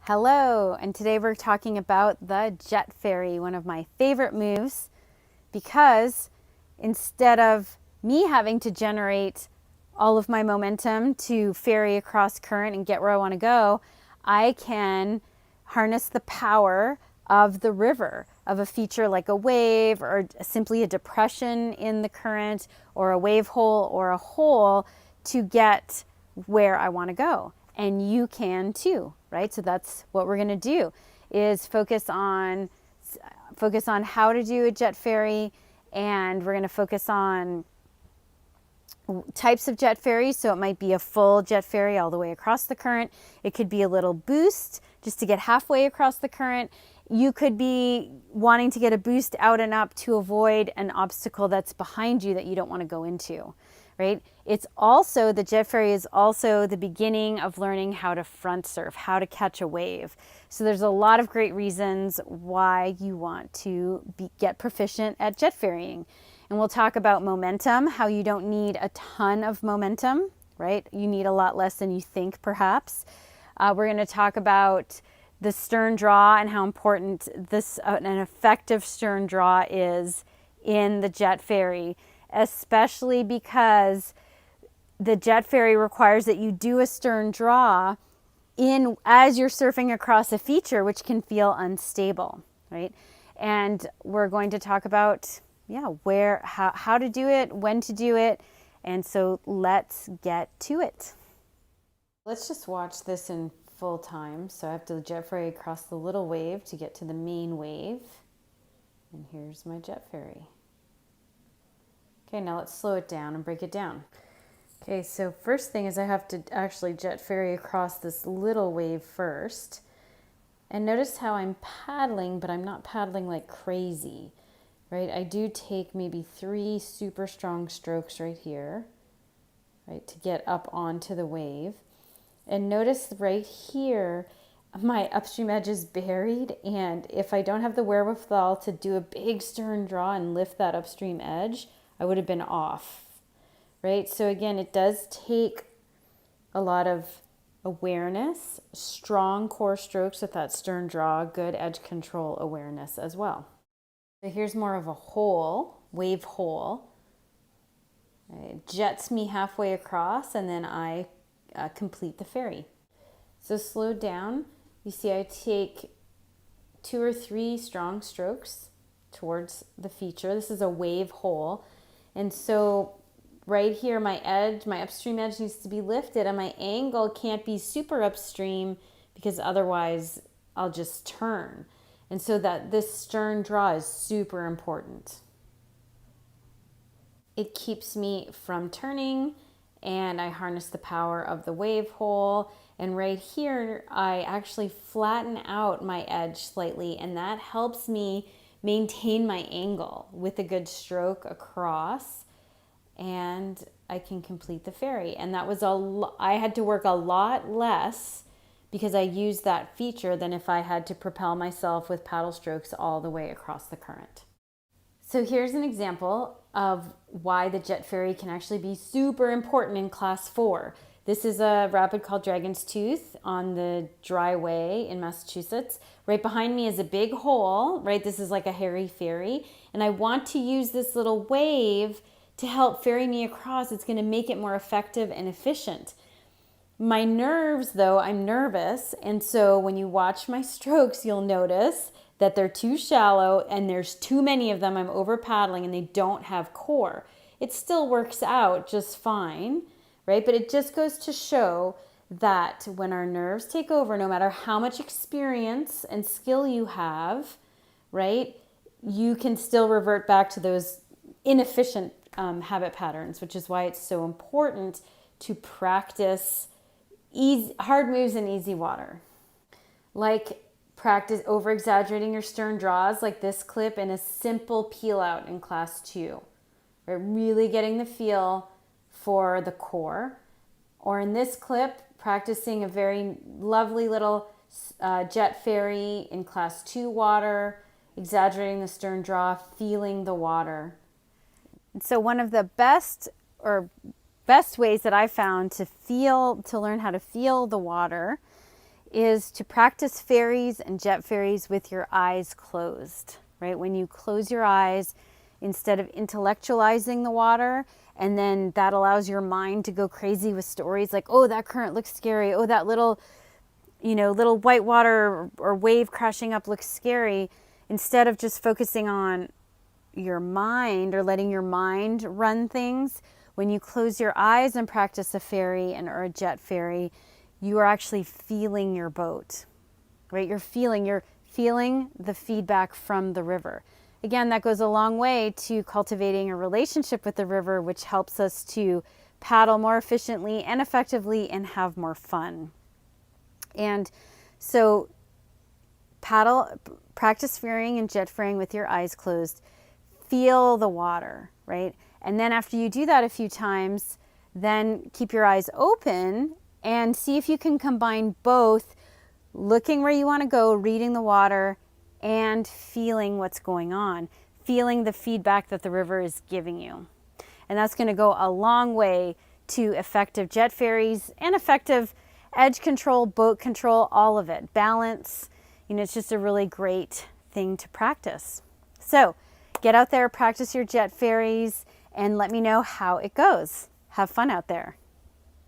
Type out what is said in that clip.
Hello, and today we're talking about the Jet Ferry, one of my favorite moves, because instead of me having to generate all of my momentum to ferry across current and get where I want to go, I can harness the power of the river, of a feature like a wave or simply a depression in the current or a wave hole or a hole to get where I want to go. And you can too, right? So that's what we're going to do, is focus on how to do a jet ferry, and we're going to focus on types of jet ferries. So it might be a full jet ferry all the way across the current. It could be a little boost just to get halfway across the current. You could be wanting to get a boost out and up to avoid an obstacle that's behind you that you don't want to go into, right? It's also, the jet ferry is also the beginning of learning how to front surf, how to catch a wave. So there's a lot of great reasons why you want to get proficient at jet ferrying. And we'll talk about momentum, how you don't need a ton of momentum, right? You need a lot less than you think, perhaps. We're going to talk about the stern draw and how important an effective stern draw is in the jet ferry, especially because the jet ferry requires that you do a stern draw as you're surfing across a feature, which can feel unstable, right? And we're going to talk about how to do it, when to do it, and so let's get to it. Let's just watch this in full time. So I have to jet ferry across the little wave to get to the main wave, and here's my jet ferry. Okay, now let's slow it down and break it down. Okay, so first thing is I have to actually jet ferry across this little wave first. And notice how I'm paddling, but I'm not paddling like crazy, right? I do take maybe 3 super strong strokes right here, right, to get up onto the wave. And notice right here, my upstream edge is buried, and if I don't have the wherewithal to do a big stern draw and lift that upstream edge, I would have been off, right? So again, it does take a lot of awareness, strong core strokes with that stern draw, good edge control awareness as well. So here's more of a hole, wave hole. It jets me halfway across, and then I complete the ferry. So slow down. You see I take 2 or 3 strong strokes towards the feature. This is a wave hole. And so right here, my upstream edge needs to be lifted, and my angle can't be super upstream because otherwise I'll just turn. And so that this stern draw is super important. It keeps me from turning, and I harness the power of the wave hole. And right here, I actually flatten out my edge slightly, and that helps me maintain my angle with a good stroke across, and I can complete the ferry. And that was I had to work a lot less because I used that feature than if I had to propel myself with paddle strokes all the way across the current. So here's an example of why the jet ferry can actually be super important in class 4. This is a rapid called Dragon's Tooth on the Dry Way in Massachusetts. Right behind me is a big hole, right? This is like a hairy ferry. And I want to use this little wave to help ferry me across. It's going to make it more effective and efficient. My nerves, though, I'm nervous. And so when you watch my strokes, you'll notice that they're too shallow and there's too many of them. I'm over paddling and they don't have core. It still works out just fine, right? But it just goes to show that when our nerves take over, no matter how much experience and skill you have, right, you can still revert back to those inefficient habit patterns, which is why it's so important to practice hard moves in easy water. Like practice over-exaggerating your stern draws like this clip and a simple peel out in class 2. Right? Really getting the feel for the core. Or in this clip, practicing a very lovely little jet ferry in class 2 water, exaggerating the stern draw, feeling the water. And so one of the best ways that I found to learn how to feel the water is to practice ferries and jet ferries with your eyes closed, right? When you close your eyes, instead of intellectualizing the water, and then that allows your mind to go crazy with stories like, oh, that current looks scary. Oh, that little whitewater or wave crashing up looks scary. Instead of just focusing on your mind or letting your mind run things, when you close your eyes and practice a ferry or a jet ferry, you are actually feeling your boat, right? You're feeling the feedback from the river. Again, that goes a long way to cultivating a relationship with the river, which helps us to paddle more efficiently and effectively and have more fun. And so practice ferrying and jet ferrying with your eyes closed. Feel the water, right? And then after you do that a few times, then keep your eyes open and see if you can combine both looking where you want to go, reading the water, and feeling what's going on, feeling the feedback that the river is giving you. And that's going to go a long way to effective jet ferries and effective edge control, boat control, all of it. Balance, it's just a really great thing to practice. So get out there, practice your jet ferries, and let me know how it goes. Have fun out there.